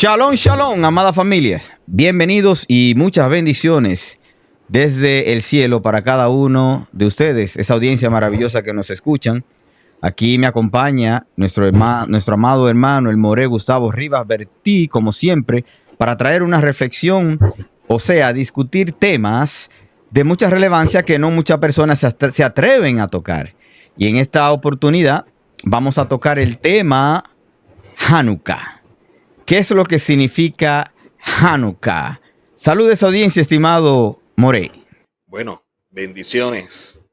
Shalom, shalom, amadas familias. Bienvenidos y muchas bendiciones desde el cielo para cada uno de ustedes, esa audiencia maravillosa que nos escuchan. Aquí me acompaña nuestro amado hermano, el More Gustavo Rivas Bertí, como siempre, para traer una reflexión, o sea, discutir temas de mucha relevancia que no muchas personas se atreven a tocar. Y en esta oportunidad vamos a tocar el tema Hanukkah. ¿Qué es lo que significa Hanukkah? Saludos, audiencia, estimado More. Bueno, bendiciones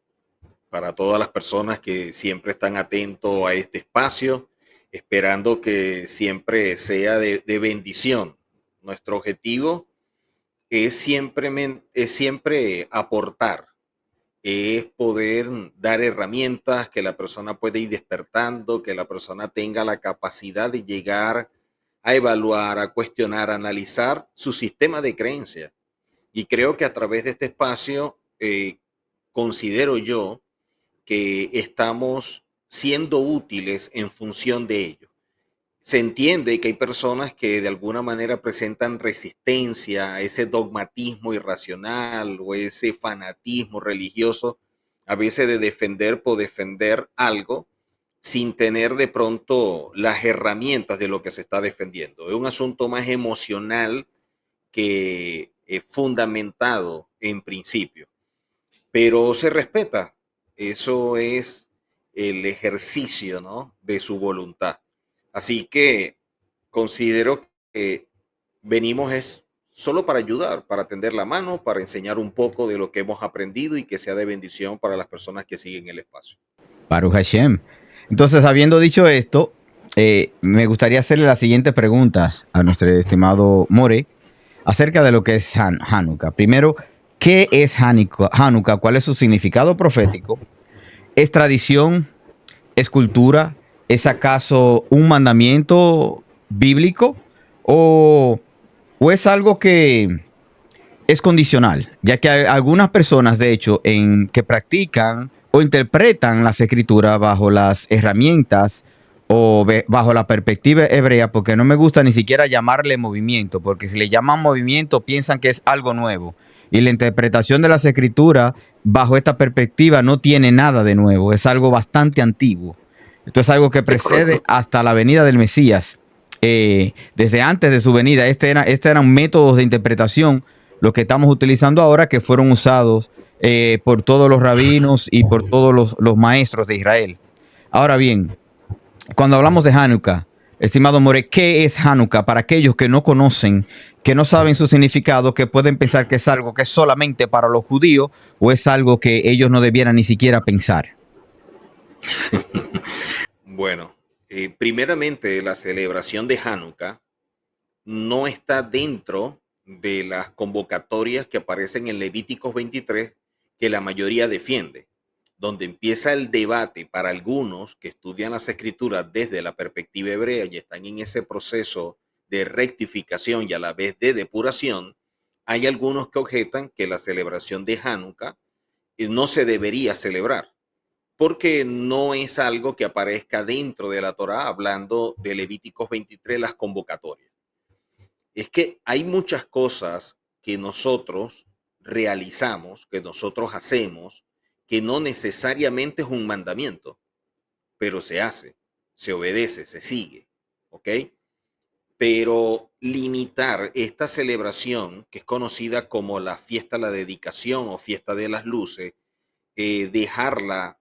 para todas las personas que siempre están atentos a este espacio, esperando que siempre sea de bendición. Nuestro objetivo es siempre aportar, es poder dar herramientas que la persona pueda ir despertando, que la persona tenga la capacidad de llegar a evaluar, a cuestionar, a analizar su sistema de creencias. Y creo que a través de este espacio considero yo que estamos siendo útiles en función de ello. Se entiende que hay personas que de alguna manera presentan resistencia a ese dogmatismo irracional o ese fanatismo religioso, a veces de defender por defender algo sin tener de pronto las herramientas de lo que se está defendiendo. Es un asunto más emocional que fundamentado en principio, pero se respeta. Eso es el ejercicio, ¿no?, de su voluntad. Así que considero que venimos es solo para ayudar, para tender la mano, para enseñar un poco de lo que hemos aprendido y que sea de bendición para las personas que siguen el espacio. Baruch Hashem. Entonces, habiendo dicho esto, me gustaría hacerle las siguientes preguntas a nuestro estimado More acerca de lo que es Hanukkah. Primero, ¿qué es Hanukkah? ¿Cuál es su significado profético? ¿Es tradición? ¿Es cultura? ¿Es acaso un mandamiento bíblico? ¿O es algo que es condicional? Ya que hay algunas personas, de hecho, que practican o interpretan las escrituras bajo las herramientas o bajo la perspectiva hebrea, porque no me gusta ni siquiera llamarle movimiento, porque si le llaman movimiento piensan que es algo nuevo. Y la interpretación de las escrituras bajo esta perspectiva no tiene nada de nuevo, es algo bastante antiguo. Esto es algo que precede hasta la venida del Mesías. Desde antes de su venida, este eran métodos de interpretación, los que estamos utilizando ahora, que fueron usados por todos los rabinos y por todos los maestros de Israel. Ahora bien, cuando hablamos de Hanukkah, estimado More, ¿qué es Hanukkah? Para aquellos que no conocen, que no saben su significado, que pueden pensar que es algo que es solamente para los judíos o es algo que ellos no debieran ni siquiera pensar. Bueno, primeramente la celebración de Hanukkah no está dentro de las convocatorias que aparecen en Levíticos 23 que la mayoría defiende, donde empieza el debate para algunos que estudian las escrituras desde la perspectiva hebrea y están en ese proceso de rectificación y a la vez de depuración. Hay algunos que objetan que la celebración de Hanukkah no se debería celebrar porque no es algo que aparezca dentro de la Torá, hablando de Levíticos 23, las convocatorias. Es que hay muchas cosas que nosotros realizamos, que nosotros hacemos, que no necesariamente es un mandamiento, pero se hace, se obedece, se sigue, ¿ok? Pero limitar esta celebración, que es conocida como la fiesta de la dedicación o fiesta de las luces, dejarla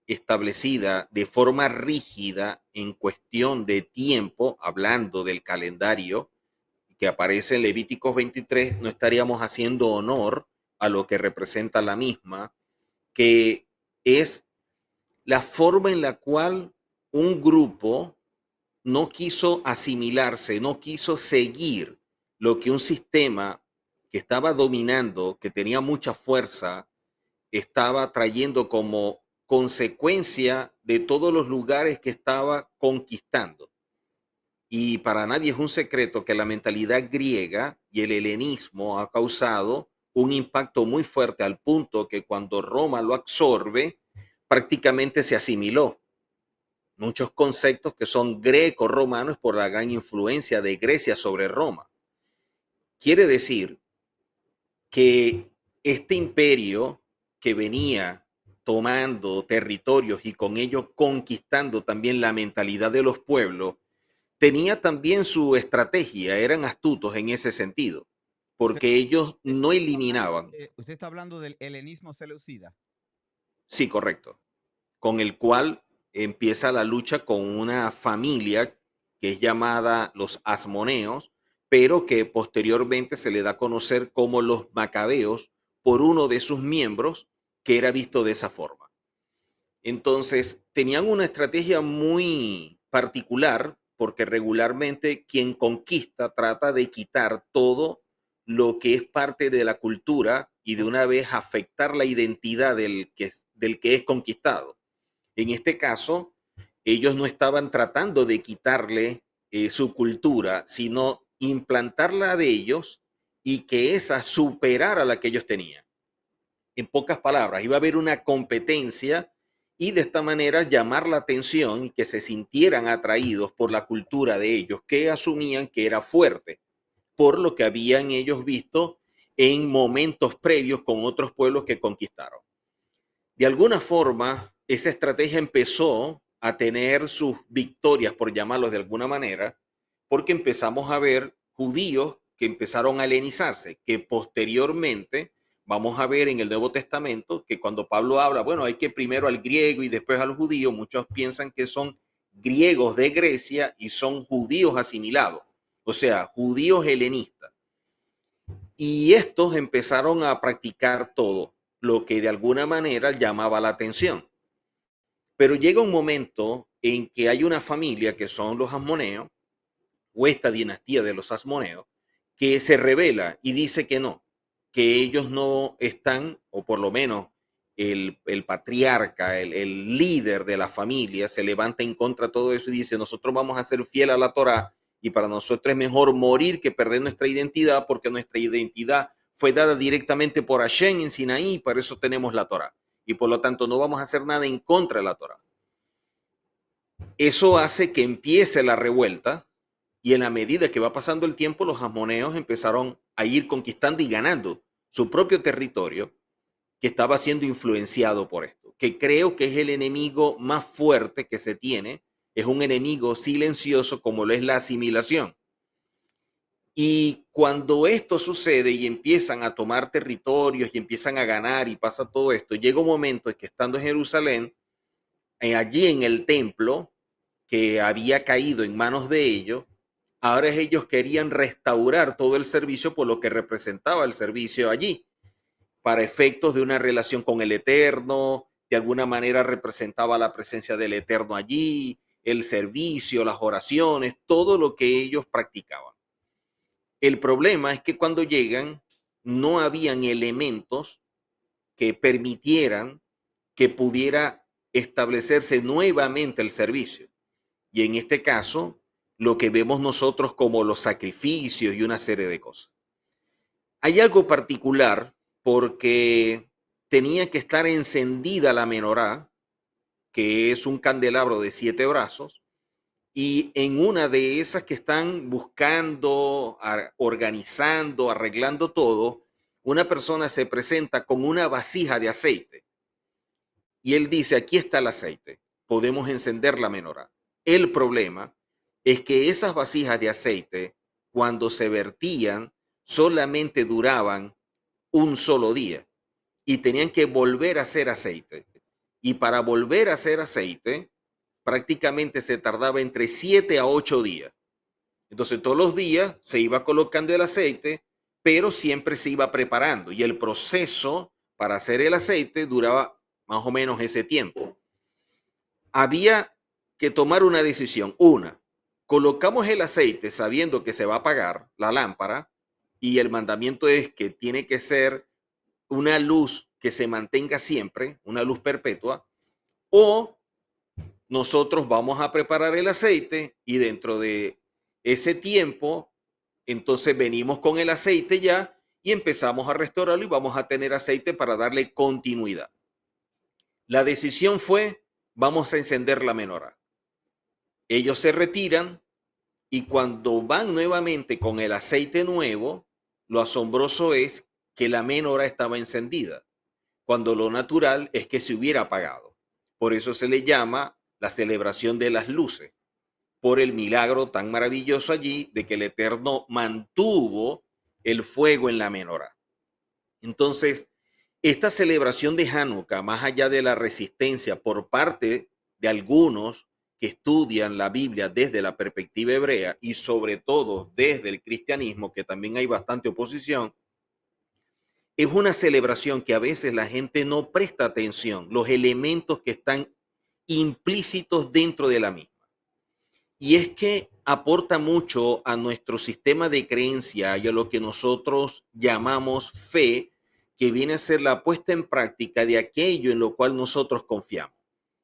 establecida de forma rígida en cuestión de tiempo, hablando del calendario que aparece en Levíticos 23, no estaríamos haciendo honor a lo que representa la misma, que es la forma en la cual un grupo no quiso asimilarse, no quiso seguir lo que un sistema que estaba dominando, que tenía mucha fuerza, estaba trayendo como consecuencia de todos los lugares que estaba conquistando. Y para nadie es un secreto que la mentalidad griega y el helenismo ha causado un impacto muy fuerte al punto que cuando Roma lo absorbe, prácticamente se asimiló. muchos conceptos que son greco-romanos por la gran influencia de Grecia sobre Roma. Quiere decir que este imperio que venía tomando territorios y con ello conquistando también la mentalidad de los pueblos, tenía también su estrategia, eran astutos en ese sentido, Usted, porque ellos usted no está hablando, eliminaban. usted está hablando del helenismo seleucida. Sí, correcto. Con el cual empieza la lucha con una familia que es llamada los Asmoneos, pero que posteriormente se le da a conocer como los Macabeos por uno de sus miembros que era visto de esa forma. Entonces, tenían una estrategia muy particular porque regularmente quien conquista trata de quitar todo lo que es parte de la cultura y de una vez afectar la identidad del que es conquistado. En este caso, ellos no estaban tratando de quitarle su cultura, sino implantarla de ellos y que esa superara la que ellos tenían. En pocas palabras, iba a haber una competencia y de esta manera llamar la atención y que se sintieran atraídos por la cultura de ellos, que asumían que era fuerte, por lo que habían ellos visto en momentos previos con otros pueblos que conquistaron. De alguna forma, esa estrategia empezó a tener sus victorias, por llamarlos de alguna manera, porque empezamos a ver judíos que empezaron a helenizarse, que posteriormente vamos a ver en el Nuevo Testamento que cuando Pablo habla, bueno, hay que primero al griego y después al judío, muchos piensan que son griegos de Grecia y son judíos asimilados, o sea, judíos helenistas. Y estos empezaron a practicar todo lo que de alguna manera llamaba la atención. Pero llega un momento en que hay una familia que son los asmoneos, o esta dinastía de los asmoneos, que se revela y dice que no, que ellos no están, o por lo menos el patriarca, el líder de la familia, se levanta en contra de todo eso y dice, nosotros vamos a ser fiel a la Torá y para nosotros es mejor morir que perder nuestra identidad porque nuestra identidad fue dada directamente por Hashem en Sinaí y por eso tenemos la Torá. Y por lo tanto no vamos a hacer nada en contra de la Torá. Eso hace que empiece la revuelta y en la medida que va pasando el tiempo, los asmoneos empezaron a ir conquistando y ganando su propio territorio que estaba siendo influenciado por esto, que creo que es el enemigo más fuerte que se tiene, es un enemigo silencioso como lo es la asimilación. Y cuando esto sucede y empiezan a tomar territorios y empiezan a ganar y pasa todo esto, llega un momento en que estando en Jerusalén, allí en el templo que había caído en manos de ellos, ahora ellos querían restaurar todo el servicio por lo que representaba el servicio allí, para efectos de una relación con el Eterno, de alguna manera representaba la presencia del Eterno allí, el servicio, las oraciones, todo lo que ellos practicaban. El problema es que cuando llegan no habían elementos que permitieran que pudiera establecerse nuevamente el servicio. Y en este caso, lo que vemos nosotros como los sacrificios y una serie de cosas. Hay algo particular porque tenía que estar encendida la menorá, que es un candelabro de 7 brazos, y en una de esas que están buscando, organizando, arreglando todo, una persona se presenta con una vasija de aceite y él dice, aquí está el aceite, podemos encender la menorá. El problema es que esas vasijas de aceite, cuando se vertían, solamente duraban un solo día y tenían que volver a hacer aceite. Y para volver a hacer aceite, prácticamente se tardaba entre 7 a 8 días. Entonces todos los días se iba colocando el aceite, pero siempre se iba preparando y el proceso para hacer el aceite duraba más o menos ese tiempo. Había que tomar una decisión. Una, colocamos el aceite sabiendo que se va a apagar la lámpara y el mandamiento es que tiene que ser una luz que se mantenga siempre, una luz perpetua, o nosotros vamos a preparar el aceite y dentro de ese tiempo, entonces venimos con el aceite ya y empezamos a restaurarlo y vamos a tener aceite para darle continuidad. La decisión fue, vamos a encender la menorá. Ellos se retiran y cuando van nuevamente con el aceite nuevo, lo asombroso es que la menorá estaba encendida, cuando lo natural es que se hubiera apagado. Por eso se le llama la celebración de las luces, por el milagro tan maravilloso allí de que el Eterno mantuvo el fuego en la menorá. Entonces, esta celebración de Hanukkah, más allá de la resistencia por parte de algunos que estudian la Biblia desde la perspectiva hebrea y sobre todo desde el cristianismo, que también hay bastante oposición, es una celebración que a veces la gente no presta atención, los elementos que están implícitos dentro de la misma. Y es que aporta mucho a nuestro sistema de creencia y a lo que nosotros llamamos fe, que viene a ser la puesta en práctica de aquello en lo cual nosotros confiamos.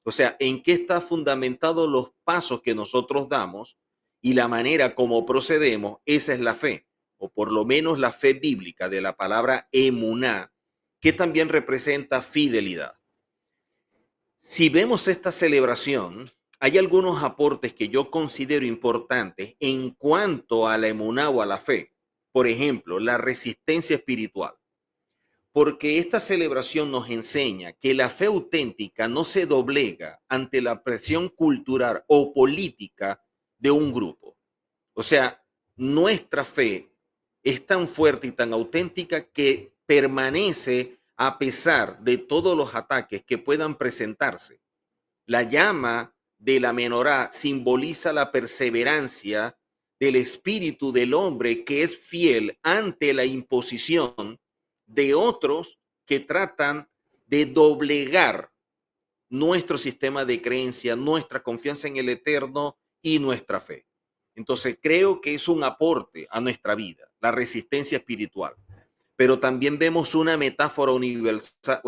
O sea, en qué está fundamentado los pasos que nosotros damos y la manera como procedemos, esa es la fe, o por lo menos la fe bíblica de la palabra emuná, que también representa fidelidad. Si vemos esta celebración, hay algunos aportes que yo considero importantes en cuanto a la emuná o a la fe. Por ejemplo, la resistencia espiritual. Porque esta celebración nos enseña que la fe auténtica no se doblega ante la presión cultural o política de un grupo. O sea, nuestra fe es tan fuerte y tan auténtica que permanece a pesar de todos los ataques que puedan presentarse. La llama de la menorá simboliza la perseverancia del espíritu del hombre que es fiel ante la imposición de otros que tratan de doblegar nuestro sistema de creencia, nuestra confianza en el Eterno y nuestra fe. Entonces creo que es un aporte a nuestra vida, la resistencia espiritual. Pero también vemos una metáfora universal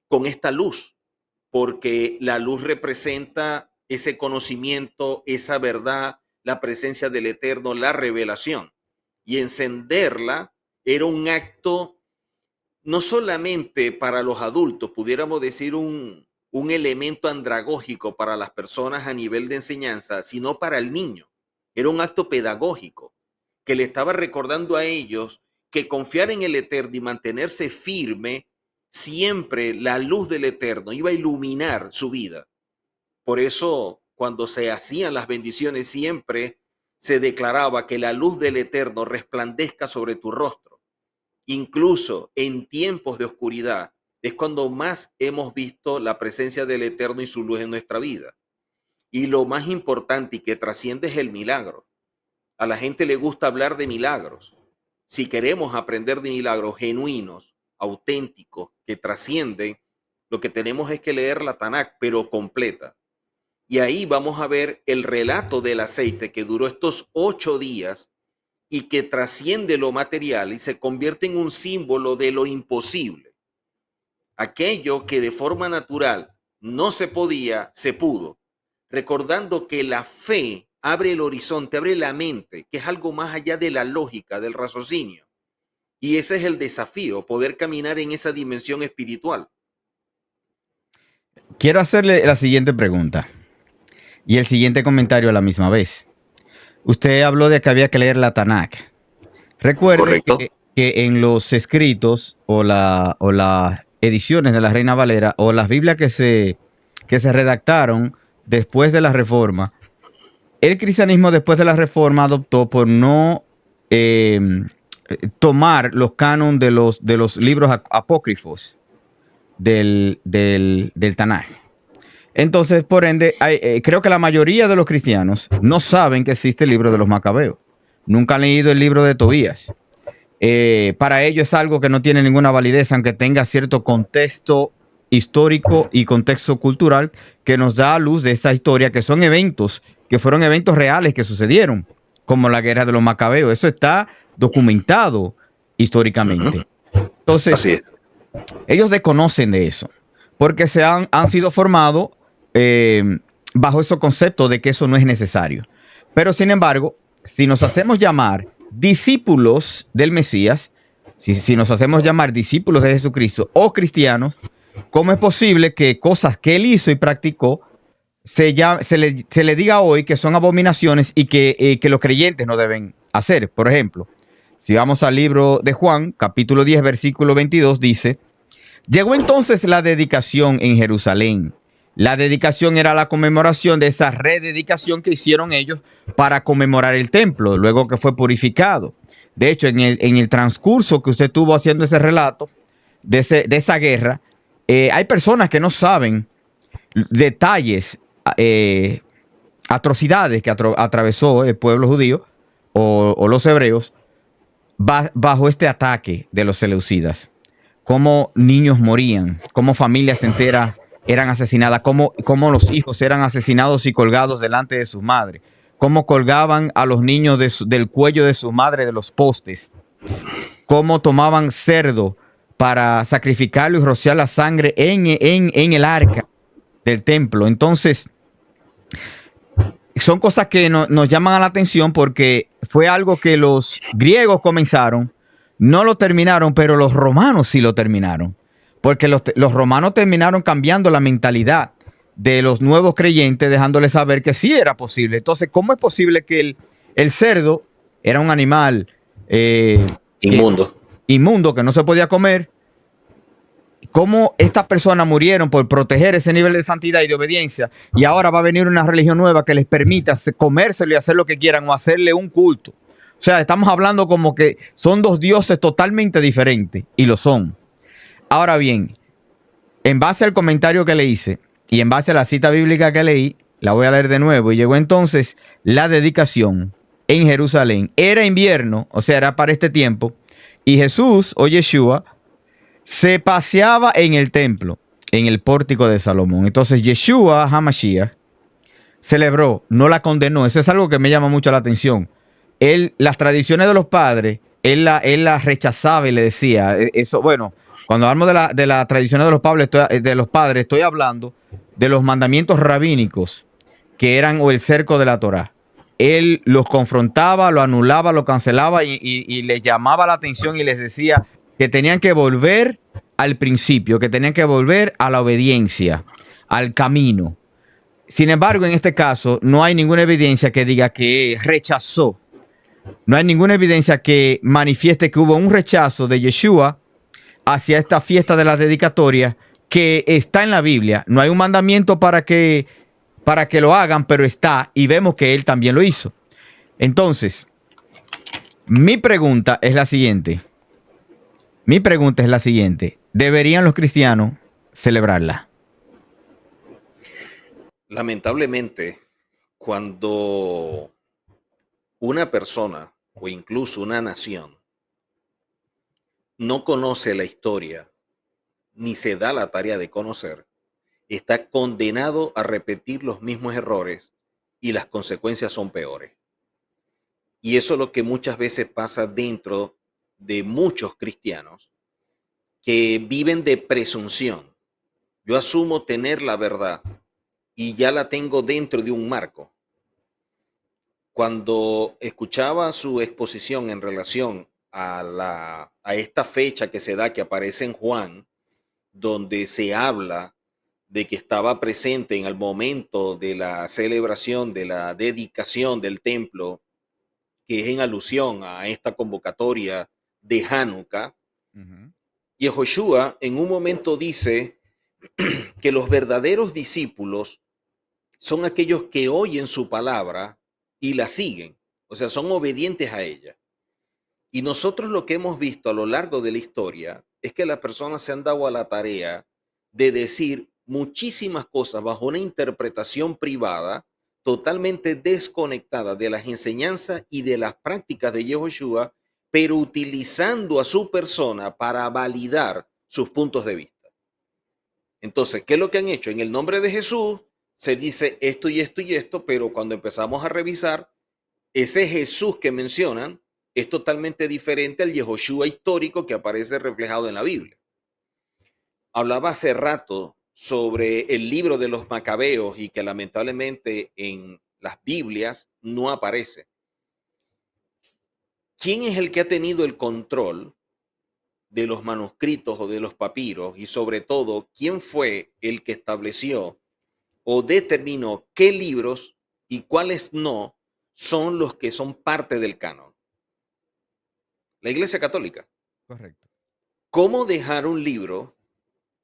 con esta luz, porque la luz representa ese conocimiento, esa verdad, la presencia del Eterno, la revelación. Y encenderla era un acto no solamente para los adultos, pudiéramos decir un elemento andragógico para las personas a nivel de enseñanza, sino para el niño. Era un acto pedagógico que le estaba recordando a ellos que confiar en el Eterno y mantenerse firme, siempre la luz del Eterno iba a iluminar su vida. Por eso, cuando se hacían las bendiciones, siempre se declaraba que la luz del Eterno resplandezca sobre tu rostro. Incluso en tiempos de oscuridad es cuando más hemos visto la presencia del Eterno y su luz en nuestra vida. Y lo más importante y que trasciende es el milagro. A la gente le gusta hablar de milagros. Si queremos aprender de milagros genuinos, auténticos, que trascienden, lo que tenemos es que leer la Tanakh, pero completa. Y ahí vamos a ver el relato del aceite que duró estos 8 días y que trasciende lo material y se convierte en un símbolo de lo imposible. Aquello que de forma natural no se podía, se pudo. Recordando que la fe abre el horizonte, abre la mente, que es algo más allá de la lógica, del raciocinio. Y ese es el desafío, poder caminar en esa dimensión espiritual. Quiero hacerle la siguiente pregunta y el siguiente comentario a la misma vez. Usted habló de que había que leer la Tanakh. Recuerde que en los escritos o las ediciones de la Reina Valera o las Biblias que se redactaron después de la Reforma, el cristianismo después de la Reforma adoptó por no tomar los cánones de los libros apócrifos del Tanaj. Entonces, por ende, creo que la mayoría de los cristianos no saben que existe el libro de los Macabeos. Nunca han leído el libro de Tobías. Para ellos es algo que no tiene ninguna validez, aunque tenga cierto contexto histórico y contexto cultural que nos da a luz de esta historia, que son eventos, que fueron eventos reales que sucedieron, como la guerra de los Macabeos. Eso está documentado históricamente. Entonces, así es. Ellos desconocen de eso, porque han sido formados bajo ese concepto de que eso no es necesario. Pero, sin embargo, si nos hacemos llamar discípulos del Mesías, si nos hacemos llamar discípulos de Jesucristo o cristianos, ¿cómo es posible que cosas que él hizo y practicó se le diga hoy que son abominaciones y que los creyentes no deben hacer. Por ejemplo, si vamos al libro de Juan, capítulo 10, versículo 22, dice: llegó entonces la dedicación en Jerusalén. La dedicación era la conmemoración de esa rededicación que hicieron ellos para conmemorar el templo, luego que fue purificado. De hecho, en el transcurso que usted tuvo haciendo ese relato de esa guerra, hay personas que no saben detalles, eh, atrocidades que atravesó el pueblo judío o los hebreos bajo este ataque de los seleucidas. Cómo niños morían, cómo familias enteras eran asesinadas, cómo los hijos eran asesinados y colgados delante de sus madres, cómo colgaban a los niños del cuello de su madre de los postes, cómo tomaban cerdo para sacrificarlo y rociar la sangre en el arca del templo. Entonces, son cosas que nos llaman a la atención porque fue algo que los griegos comenzaron, no lo terminaron, pero los romanos sí lo terminaron. Porque los romanos terminaron cambiando la mentalidad de los nuevos creyentes, dejándoles saber que sí era posible. Entonces, ¿cómo es posible que el cerdo era un animal Inmundo. inmundo que no se podía comer? Cómo estas personas murieron por proteger ese nivel de santidad y de obediencia, y ahora va a venir una religión nueva que les permita comérselo y hacer lo que quieran o hacerle un culto. O sea, estamos hablando como que son dos dioses totalmente diferentes, y lo son. Ahora bien, en base al comentario que le hice y en base a la cita bíblica que leí, la voy a leer de nuevo. Y llegó entonces la dedicación en Jerusalén. Era invierno, o sea, era para este tiempo, y Jesús o Yeshua se paseaba en el templo, en el pórtico de Salomón. Entonces Yeshua HaMashiach celebró, no la condenó. Eso es algo que me llama mucho la atención. Las tradiciones de los padres, él las rechazaba y le decía, eso, bueno, cuando hablamos de las tradiciones de los padres, estoy hablando de los mandamientos rabínicos, que eran o el cerco de la Torá. Él los confrontaba, lo anulaba, lo cancelaba y les llamaba la atención y les decía que tenían que volver al principio, que tenían que volver a la obediencia, al camino. Sin embargo, en este caso, no hay ninguna evidencia que diga que rechazó. No hay ninguna evidencia que manifieste que hubo un rechazo de Yeshua hacia esta fiesta de la dedicatoria que está en la Biblia. No hay un mandamiento para que lo hagan, pero está, y vemos que él también lo hizo. Entonces, mi pregunta es la siguiente. ¿Deberían los cristianos celebrarla? Lamentablemente, cuando una persona o incluso una nación no conoce la historia ni se da la tarea de conocer, está condenado a repetir los mismos errores y las consecuencias son peores. Y eso es lo que muchas veces pasa dentro de muchos cristianos que viven de presunción. Yo asumo tener la verdad y ya la tengo dentro de un marco. Cuando escuchaba su exposición en relación a esta fecha que se da, que aparece en Juan, donde se habla de que estaba presente en el momento de la celebración, de la dedicación del templo, que es en alusión a esta convocatoria de Hanukkah, Yehoshua en un momento dice que los verdaderos discípulos son aquellos que oyen su palabra y la siguen, o sea, son obedientes a ella. Y nosotros lo que hemos visto a lo largo de la historia es que las personas se han dado a la tarea de decir muchísimas cosas bajo una interpretación privada totalmente desconectada de las enseñanzas y de las prácticas de Yehoshua, pero utilizando a su persona para validar sus puntos de vista. Entonces, ¿qué es lo que han hecho? En el nombre de Jesús se dice esto y esto y esto, pero cuando empezamos a revisar, ese Jesús que mencionan es totalmente diferente al Yehoshua histórico que aparece reflejado en la Biblia. Hablaba hace rato sobre el libro de los Macabeos y que lamentablemente en las Biblias no aparece. ¿Quién es el que ha tenido el control de los manuscritos o de los papiros? Y sobre todo, ¿quién fue el que estableció o determinó qué libros y cuáles no son los que son parte del canon? La Iglesia Católica. Correcto. ¿Cómo dejar un libro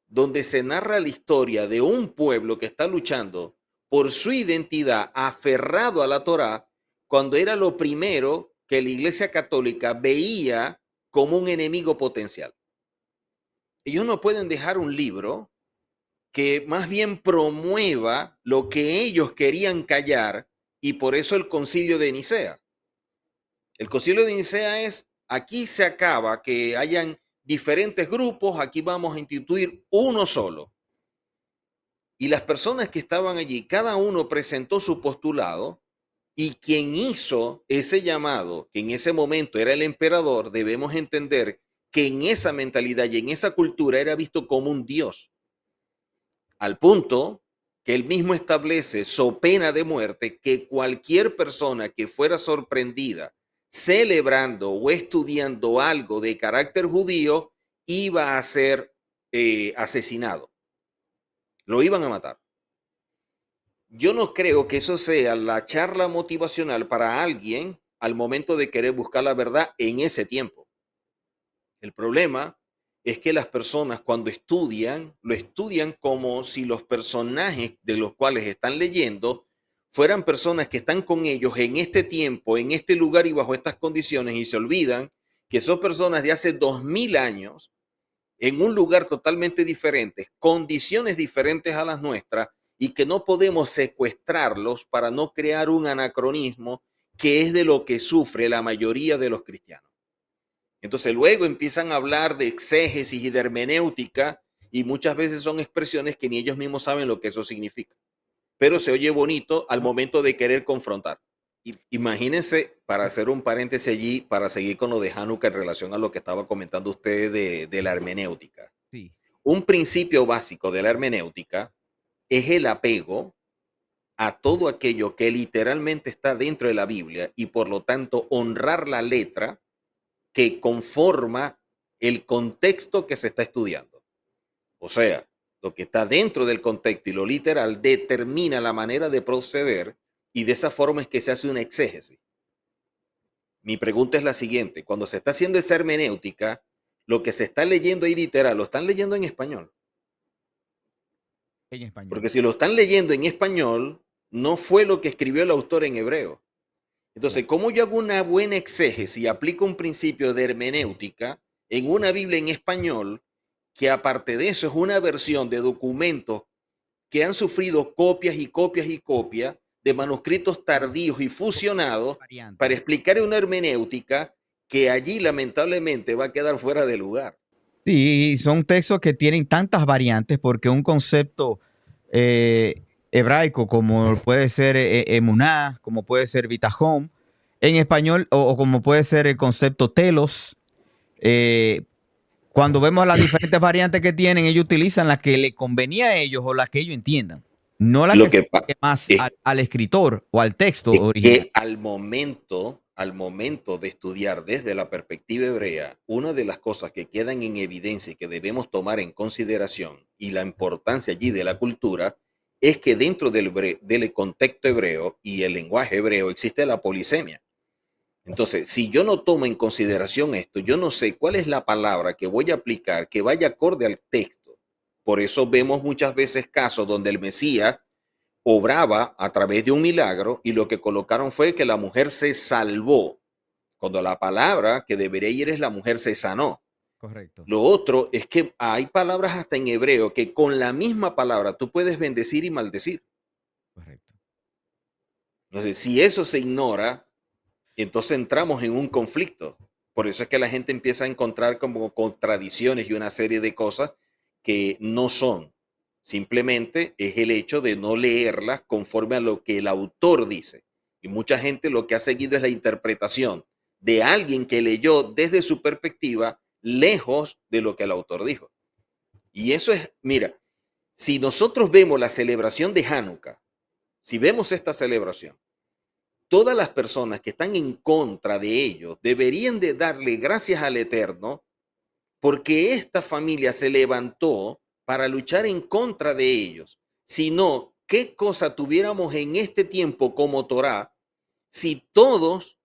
donde se narra la historia de un pueblo que está luchando por su identidad aferrado a la Torá, cuando era lo primero que la Iglesia Católica veía como un enemigo potencial? Ellos no pueden dejar un libro que más bien promueva lo que ellos querían callar, y por eso el Concilio de Nicea. El Concilio de Nicea es: aquí se acaba que hayan diferentes grupos, aquí vamos a instituir uno solo. Y las personas que estaban allí, cada uno presentó su postulado, y quien hizo ese llamado, que en ese momento era el emperador, debemos entender que en esa mentalidad y en esa cultura era visto como un dios, al punto que él mismo establece, so pena de muerte, que cualquier persona que fuera sorprendida celebrando o estudiando algo de carácter judío iba a ser asesinado. Lo iban a matar. Yo no creo que eso sea la charla motivacional para alguien al momento de querer buscar la verdad en ese tiempo. El problema es que las personas, cuando estudian, lo estudian como si los personajes de los cuales están leyendo fueran personas que están con ellos en este tiempo, en este lugar y bajo estas condiciones, y se olvidan que son personas de hace 2000 años, en un lugar totalmente diferente, condiciones diferentes a las nuestras, y que no podemos secuestrarlos para no crear un anacronismo, que es de lo que sufre la mayoría de los cristianos. Entonces luego empiezan a hablar de exégesis y de hermenéutica, y muchas veces son expresiones que ni ellos mismos saben lo que eso significa, pero se oye bonito al No, momento de querer confrontar. Imagínense, para hacer un paréntesis allí, para seguir con lo de Hanukkah en relación a lo que estaba comentando usted de la hermenéutica. sí. Un principio básico de la hermenéutica es el apego a todo aquello que literalmente está dentro de la Biblia, y por lo tanto honrar la letra que conforma el contexto que se está estudiando. O sea, lo que está dentro del contexto y lo literal determina la manera de proceder, y de esa forma es que se hace una exégesis. Mi pregunta es la siguiente: cuando se está haciendo esa hermenéutica, lo que se está leyendo ahí literal, ¿lo están leyendo en español? En español. Porque si lo están leyendo en español, no fue lo que escribió el autor en hebreo. Entonces, Correcto. ¿cómo yo hago una buena exégesis y aplico un principio de hermenéutica en una Biblia en español, que aparte de eso es una versión de documentos que han sufrido copias y copias y copias de manuscritos tardíos y fusionados, para Variantes. explicar una hermenéutica que allí lamentablemente va a quedar fuera de lugar? Sí, son textos que tienen tantas variantes porque un concepto hebraico como puede ser emuná, como puede ser bitajón, en español, o como puede ser el concepto telos, eh, cuando vemos las diferentes variantes que tienen, ellos utilizan la que le convenía a ellos o la que ellos entiendan, no la Lo que se que aplique más es al escritor o al texto Es original. que al momento de estudiar desde la perspectiva hebrea, una de las cosas que quedan en evidencia y que debemos tomar en consideración, y la importancia allí de la cultura, es que dentro del contexto hebreo y el lenguaje hebreo existe la polisemia. Entonces, si yo no tomo en consideración esto, yo no sé cuál es la palabra que voy a aplicar que vaya acorde al texto. Por eso vemos muchas veces casos donde el Mesías obraba a través de un milagro, y lo que colocaron fue que la mujer se salvó, cuando la palabra que debería ir es: la mujer se sanó. Correcto, Lo otro es que hay palabras hasta en hebreo que con la misma palabra tú puedes bendecir y maldecir. correcto. Entonces, si eso se ignora, entonces entramos en un conflicto. Por eso es que la gente empieza a encontrar como contradicciones y una serie de cosas que no son. Simplemente es el hecho de no leerlas conforme a lo que el autor dice. Y mucha gente lo que ha seguido es la interpretación de alguien que leyó desde su perspectiva, lejos de lo que el autor dijo. Y eso es, mira, si nosotros vemos la celebración de Hanukkah, si vemos esta celebración, todas las personas que están en contra de ellos deberían de darle gracias al Eterno, porque esta familia se levantó para luchar en contra de ellos, sino ¿qué cosa tuviéramos en este tiempo como Torá si todos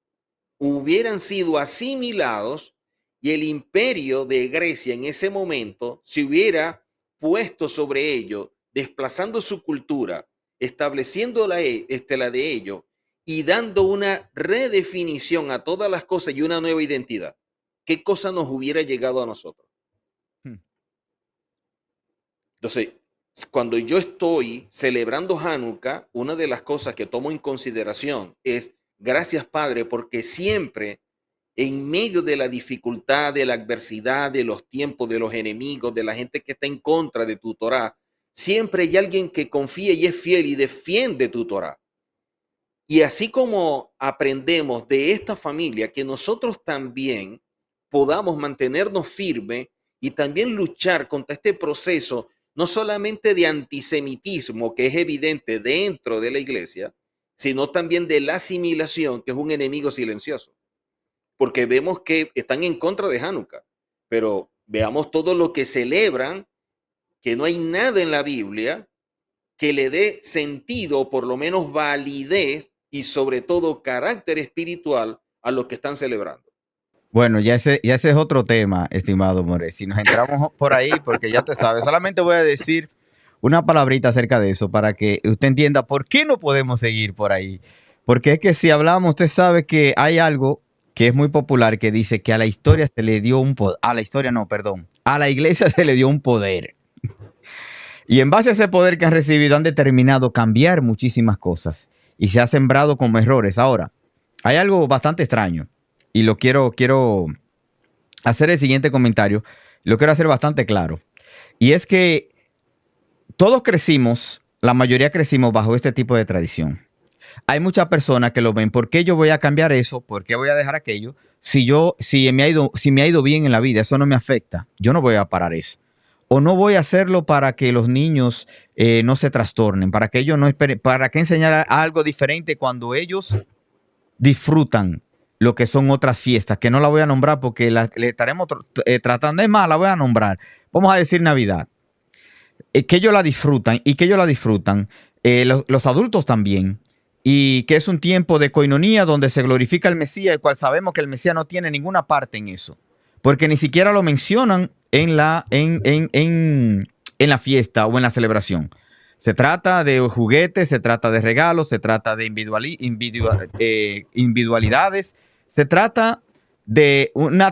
hubieran sido asimilados y el imperio de Grecia en ese momento se hubiera puesto sobre ellos, desplazando su cultura, estableciendo la de ellos y dando una redefinición a todas las cosas y una nueva identidad? ¿Qué cosa nos hubiera llegado a nosotros? Hmm. Entonces, cuando yo estoy celebrando Hanukkah, una de las cosas que tomo en consideración es, gracias Padre, porque siempre en medio de la dificultad, de la adversidad, de los tiempos, de los enemigos, de la gente que está en contra de tu Torah, siempre hay alguien que confía y es fiel y defiende tu Torah. Y así como aprendemos de esta familia, que nosotros también podamos mantenernos firmes y también luchar contra este proceso, no solamente de antisemitismo, que es evidente dentro de la iglesia, sino también de la asimilación, que es un enemigo silencioso. Porque vemos que están en contra de Hanukkah, pero veamos todo lo que celebran, que no hay nada en la Biblia que le dé sentido o por lo menos validez y sobre todo carácter espiritual a lo que están celebrando. Bueno, ya ese es otro tema, estimado More. Si nos entramos por ahí, porque ya te sabes, solamente voy a decir una palabrita acerca de eso para que usted entienda por qué no podemos seguir por ahí. Porque es que si hablamos, usted sabe que hay algo que es muy popular que dice que a la historia se le dio un poder, a la historia no, perdón, a la iglesia se le dio un poder. Y en base a ese poder que han recibido han determinado cambiar muchísimas cosas y se ha sembrado como errores. Ahora, hay algo bastante extraño y lo quiero hacer el siguiente comentario, lo quiero hacer bastante claro. Y es que todos crecimos, la mayoría crecimos bajo este tipo de tradición. Hay muchas personas que lo ven, ¿por qué yo voy a cambiar eso? ¿Por qué voy a dejar aquello? Si me ha ido bien en la vida, eso no me afecta. Yo no voy a parar eso. O no voy a hacerlo para que los niños no se trastornen, para que ellos no esperen, para que enseñar algo diferente cuando ellos disfrutan lo que son otras fiestas, que no la voy a nombrar porque le estaremos tratando, es más, la voy a nombrar. Vamos a decir Navidad. Que ellos la disfrutan y que ellos la disfrutan, los adultos también, y que es un tiempo de coinonía donde se glorifica el Mesías, el cual sabemos que el Mesías no tiene ninguna parte en eso, porque ni siquiera lo mencionan en la fiesta o en la celebración. Se trata de juguetes, se trata de regalos, se trata de individualidades, se trata de una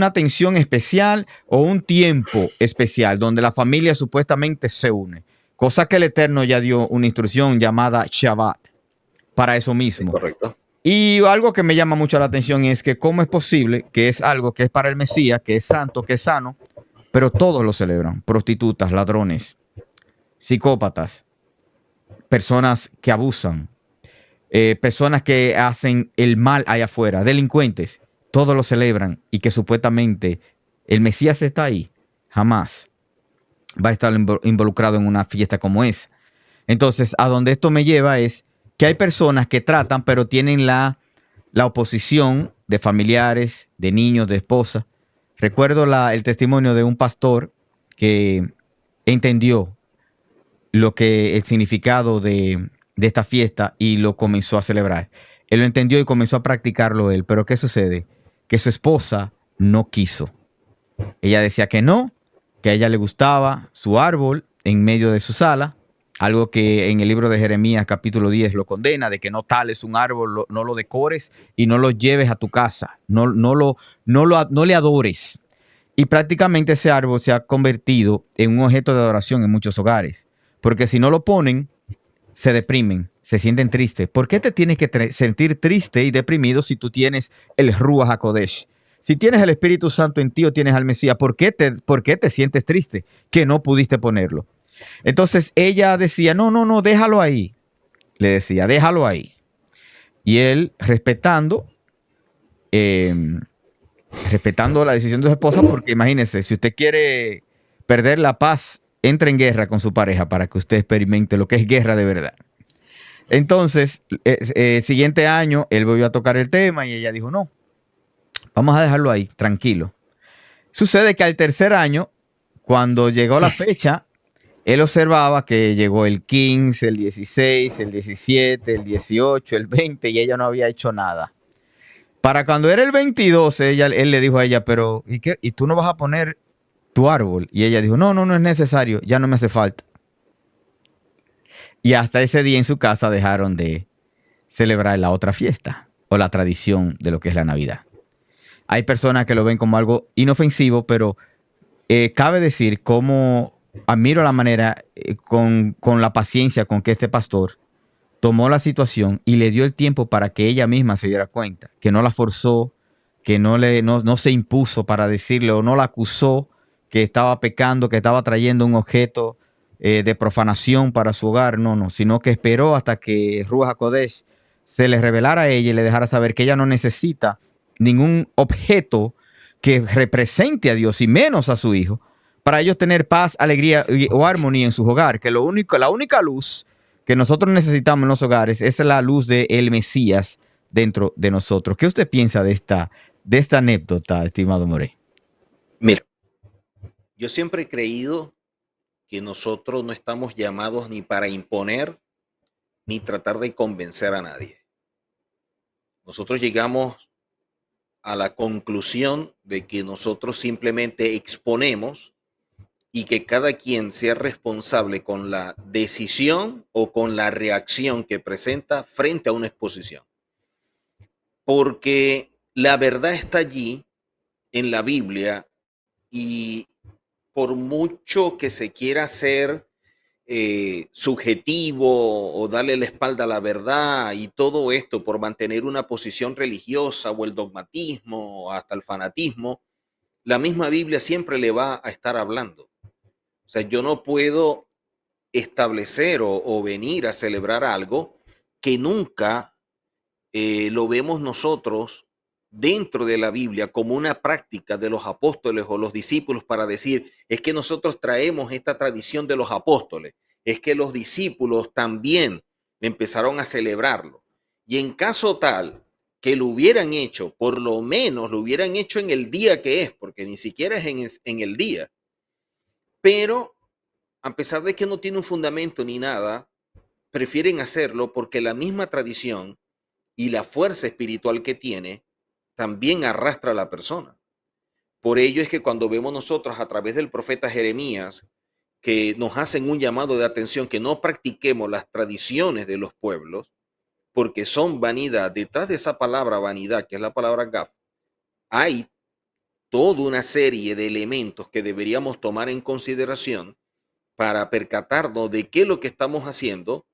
atención especial o un tiempo especial donde la familia supuestamente se une. Cosa que el Eterno ya dio una instrucción llamada Shabbat para eso mismo. Correcto. Y algo que me llama mucho la atención es que cómo es posible que es algo que es para el Mesías, que es santo, que es sano, pero todos lo celebran. Prostitutas, ladrones, psicópatas, personas que abusan, personas que hacen el mal allá afuera, delincuentes, todos lo celebran y que supuestamente el Mesías está ahí. Jamás va a estar involucrado en una fiesta como esa. Entonces, a donde esto me lleva es que hay personas que tratan, pero tienen la oposición de familiares, de niños, de esposas. Recuerdo el testimonio de un pastor que entendió el significado de esta fiesta y lo comenzó a celebrar. Él lo entendió y comenzó a practicarlo él. Pero ¿qué sucede? Que su esposa no quiso. Ella decía que no, que a ella le gustaba su árbol en medio de su sala, algo que en el libro de Jeremías capítulo 10 lo condena, de que no tales un árbol, no lo decores y no lo lleves a tu casa, no le adores. Y prácticamente ese árbol se ha convertido en un objeto de adoración en muchos hogares, porque si no lo ponen, se deprimen, se sienten tristes. ¿Por qué te tienes que sentir triste y deprimido si tú tienes el Ruach HaKodesh? Si tienes el Espíritu Santo en ti o tienes al Mesías, ¿por qué te sientes triste que no pudiste ponerlo? Entonces ella decía, no, déjalo ahí. Le decía, déjalo ahí. Y él, respetando la decisión de su esposa, porque imagínese, si usted quiere perder la paz, entre en guerra con su pareja para que usted experimente lo que es guerra de verdad. Entonces, siguiente año, él volvió a tocar el tema y ella dijo, no, vamos a dejarlo ahí, tranquilo. Sucede que al tercer año, cuando llegó la fecha, Él observaba que llegó el 15, el 16, el 17, el 18, el 20 y ella no había hecho nada. Para cuando era el 22, él le dijo a ella, pero ¿y qué? ¿Y tú no vas a poner tu árbol? Y ella dijo, no, no, no es necesario, ya no me hace falta. Y hasta ese día en su casa dejaron de celebrar la otra fiesta o la tradición de lo que es la Navidad. Hay personas que lo ven como algo inofensivo, pero cabe decir cómo admiro la manera, con la paciencia con que este pastor tomó la situación y le dio el tiempo para que ella misma se diera cuenta, que no la forzó, que no se impuso para decirle o no la acusó que estaba pecando, que estaba trayendo un objeto de profanación para su hogar, no, no, sino que esperó hasta que Ruach HaKodesh se le revelara a ella y le dejara saber que ella no necesita ningún objeto que represente a Dios y menos a su hijo, para ellos tener paz, alegría o armonía en sus hogares, que la única luz que nosotros necesitamos en los hogares es la luz del Mesías dentro de nosotros. ¿Qué usted piensa de esta anécdota, estimado More? Mira, yo siempre he creído que nosotros no estamos llamados ni para imponer ni tratar de convencer a nadie. Nosotros llegamos a la conclusión de que nosotros simplemente exponemos y que cada quien sea responsable con la decisión o con la reacción que presenta frente a una exposición. Porque la verdad está allí en la Biblia y por mucho que se quiera hacer subjetivo o darle la espalda a la verdad y todo esto por mantener una posición religiosa o el dogmatismo o hasta el fanatismo, la misma Biblia siempre le va a estar hablando. O sea, yo no puedo establecer o venir a celebrar algo que nunca lo vemos nosotros dentro de la Biblia como una práctica de los apóstoles o los discípulos para decir, es que nosotros traemos esta tradición de los apóstoles, es que los discípulos también empezaron a celebrarlo. Y en caso tal que lo hubieran hecho, por lo menos lo hubieran hecho en el día que es, porque ni siquiera es en el día, pero a pesar de que no tiene un fundamento ni nada, prefieren hacerlo porque la misma tradición y la fuerza espiritual que tiene también arrastra a la persona. Por ello es que cuando vemos nosotros a través del profeta Jeremías que nos hacen un llamado de atención que no practiquemos las tradiciones de los pueblos, porque son vanidad, detrás de esa palabra vanidad, que es la palabra gaf, hay toda una serie de elementos que deberíamos tomar en consideración para percatarnos de qué es lo que estamos haciendo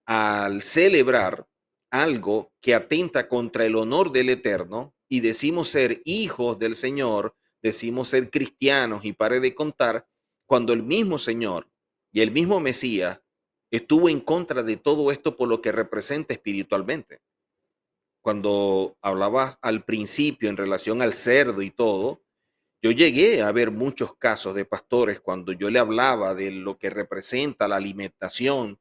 al celebrar algo que atenta contra el honor del Eterno y decimos ser hijos del Señor, decimos ser cristianos y pare de contar, cuando el mismo Señor y el mismo Mesías estuvo en contra de todo esto por lo que representa espiritualmente. Cuando hablabas al principio en relación al cerdo y todo, yo llegué a ver muchos casos de pastores cuando yo le hablaba de lo que representa la alimentación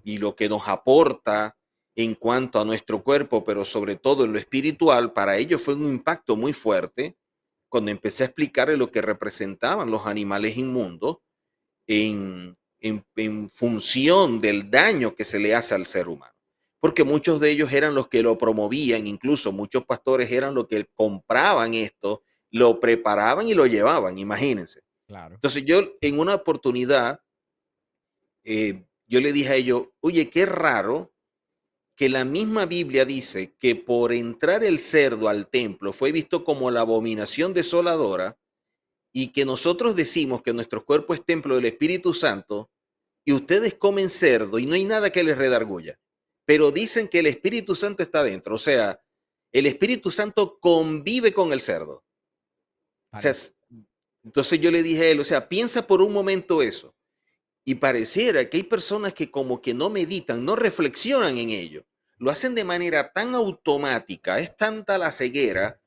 y lo que nos aporta en cuanto a nuestro cuerpo, pero sobre todo en lo espiritual, para ellos fue un impacto muy fuerte cuando empecé a explicarle lo que representaban los animales inmundos en función del daño que se le hace al ser humano. Porque muchos de ellos eran los que lo promovían, incluso muchos pastores eran los que compraban esto, lo preparaban y lo llevaban, imagínense. Claro. Entonces yo en una oportunidad yo le dije a ellos, oye, qué raro que la misma Biblia dice que por entrar el cerdo al templo fue visto como la abominación desoladora y que nosotros decimos que nuestro cuerpo es templo del Espíritu Santo y ustedes comen cerdo y no hay nada que les redarguya, pero dicen que el Espíritu Santo está dentro, o sea, el Espíritu Santo convive con el cerdo. O sea, Parece. entonces yo le dije a él, o sea, piensa por un momento eso. Y pareciera que hay personas que como que no meditan, no reflexionan en ello. Lo hacen de manera tan automática, es tanta la ceguera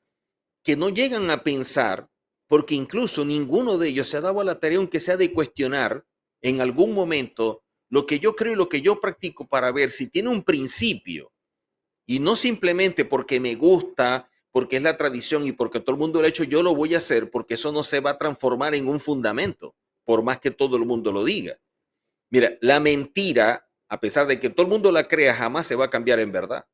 que no llegan a pensar, porque incluso ninguno de ellos se ha dado a la tarea, aunque sea de cuestionar en algún momento lo que yo creo y lo que yo practico para ver si tiene un principio y no simplemente porque me gusta, porque es la tradición y porque todo el mundo lo ha hecho, yo lo voy a hacer porque eso no se va a transformar en un fundamento, por más que todo el mundo lo diga. Mira, la mentira, a pesar de que todo el mundo la crea, jamás se va a cambiar en verdad.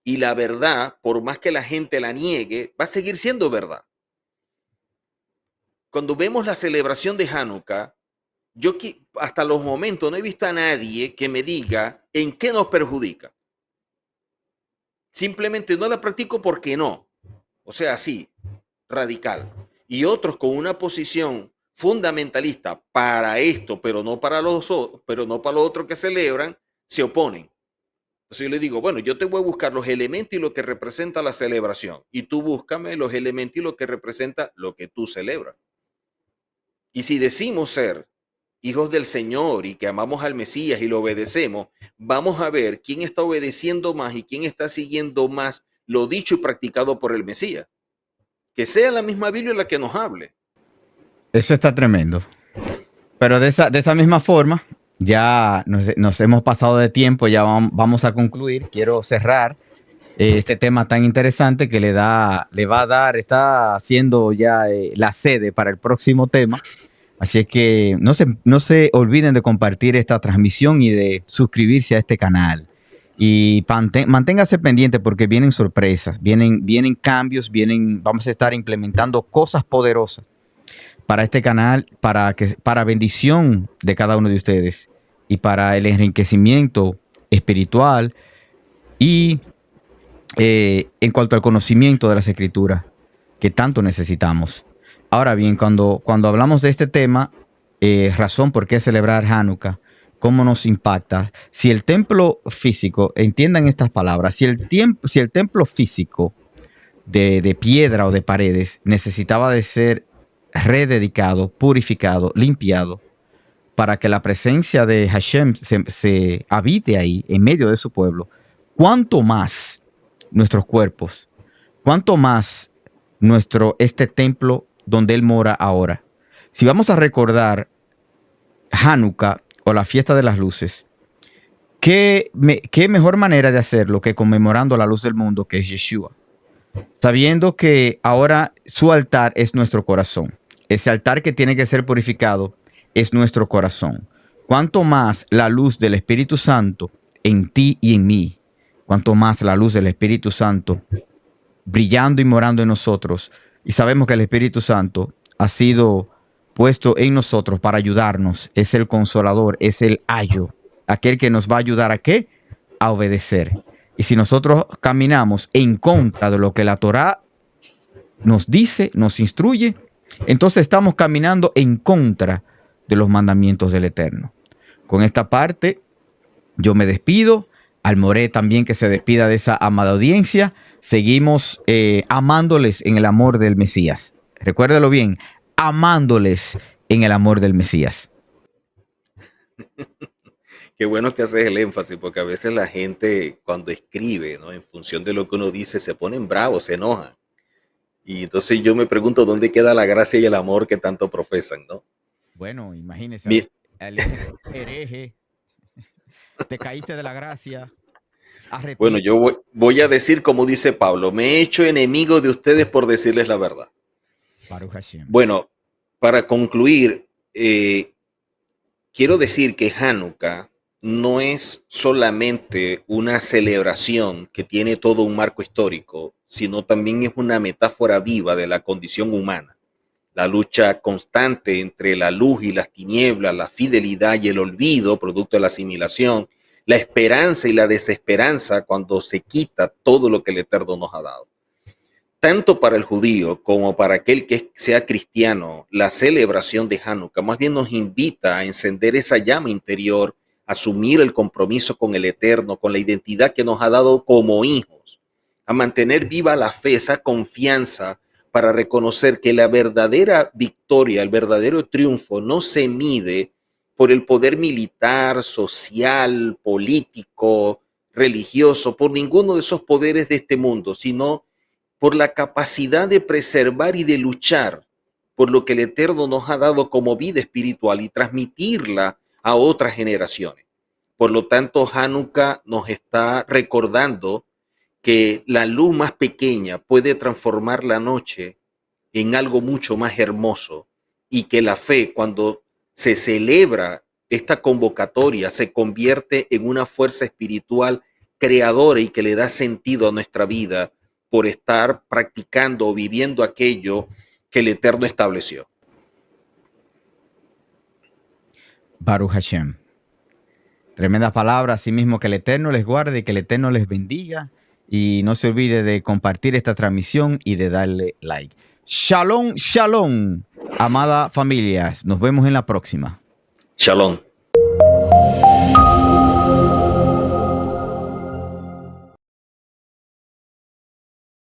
Y la verdad, por más que la gente la niegue, va a seguir siendo verdad. Cuando vemos la celebración de Hanukkah, yo hasta los momentos no he visto a nadie que me diga en qué nos perjudica. Simplemente no la practico porque no. O sea, así, radical. Y otros con una posición fundamentalista para esto, pero no para los otros que celebran, se oponen. Entonces yo le digo, bueno, yo te voy a buscar los elementos y lo que representa la celebración. Y tú búscame los elementos y lo que representa lo que tú celebras. Y si decimos ser hijos del Señor y que amamos al Mesías y lo obedecemos, vamos a ver quién está obedeciendo más y quién está siguiendo más lo dicho y practicado por el Mesías. Que sea la misma Biblia la que nos hable. Eso está tremendo. Pero de esa misma forma, ya nos hemos pasado de tiempo, ya vamos a concluir. Quiero cerrar este tema tan interesante que le va a dar, está haciendo ya la sede para el próximo tema. Así es que no se olviden de compartir esta transmisión y de suscribirse a este canal. Y manténgase pendiente porque vienen sorpresas, vienen cambios, vamos a estar implementando cosas poderosas para este canal, para bendición de cada uno de ustedes y para el enriquecimiento espiritual y en cuanto al conocimiento de las escrituras que tanto necesitamos. Ahora bien, cuando hablamos de este tema, razón por qué celebrar Hanukkah, cómo nos impacta, si el templo físico, entiendan estas palabras, si el templo físico de piedra o de paredes necesitaba de ser rededicado, purificado, limpiado, para que la presencia de Hashem se habite ahí, en medio de su pueblo, ¿cuánto más nuestros cuerpos? ¿Cuánto más este templo donde Él mora ahora? Si vamos a recordar Hanukkah o la fiesta de las luces, ¿qué mejor manera de hacerlo que conmemorando la luz del mundo, que es Yeshua? Sabiendo que ahora su altar es nuestro corazón. Ese altar que tiene que ser purificado es nuestro corazón. Cuanto más la luz del Espíritu Santo en ti y en mí, cuanto más la luz del Espíritu Santo brillando y morando en nosotros, y sabemos que el Espíritu Santo ha sido puesto en nosotros para ayudarnos, es el consolador, es el ayo, aquel que nos va a ayudar ¿a qué? A obedecer. Y si nosotros caminamos en contra de lo que la Torá nos dice, nos instruye, entonces estamos caminando en contra de los mandamientos del Eterno. Con esta parte, yo me despido. Al Moré también que se despida de esa amada audiencia. Seguimos amándoles en el amor del Mesías. Recuérdelo bien, amándoles en el amor del Mesías. Qué bueno que haces el énfasis, porque a veces la gente cuando escribe, ¿no? En función de lo que uno dice, se ponen bravos, se enojan. Y entonces yo me pregunto dónde queda la gracia y el amor que tanto profesan, ¿no? Bueno, imagínese, Mi- hereje, te caíste de la gracia, Bueno, arrepiente. yo voy a decir como dice Pablo, me he hecho enemigo de ustedes por decirles la verdad. Baruch Hashem. Bueno, para concluir, quiero decir que Hanukkah no es solamente una celebración que tiene todo un marco histórico, sino también es una metáfora viva de la condición humana. La lucha constante entre la luz y las tinieblas, la fidelidad y el olvido, producto de la asimilación, la esperanza y la desesperanza cuando se quita todo lo que el Eterno nos ha dado. Tanto para el judío como para aquel que sea cristiano, la celebración de Hanukkah más bien nos invita a encender esa llama interior, a asumir el compromiso con el Eterno, con la identidad que nos ha dado como hijos, a mantener viva la fe, esa confianza para reconocer que la verdadera victoria, el verdadero triunfo no se mide por el poder militar, social, político, religioso, por ninguno de esos poderes de este mundo, sino por la capacidad de preservar y de luchar por lo que el Eterno nos ha dado como vida espiritual y transmitirla a otras generaciones. Por lo tanto, Hanukkah nos está recordando que la luz más pequeña puede transformar la noche en algo mucho más hermoso y que la fe, cuando se celebra esta convocatoria se convierte en una fuerza espiritual creadora y que le da sentido a nuestra vida por estar practicando o viviendo aquello que el Eterno estableció. Baruch Hashem. Tremenda palabra, así mismo que el Eterno les guarde y que el Eterno les bendiga. Y no se olvide de compartir esta transmisión y de darle like. Shalom, shalom, amada familia. Nos vemos en la próxima. Shalom.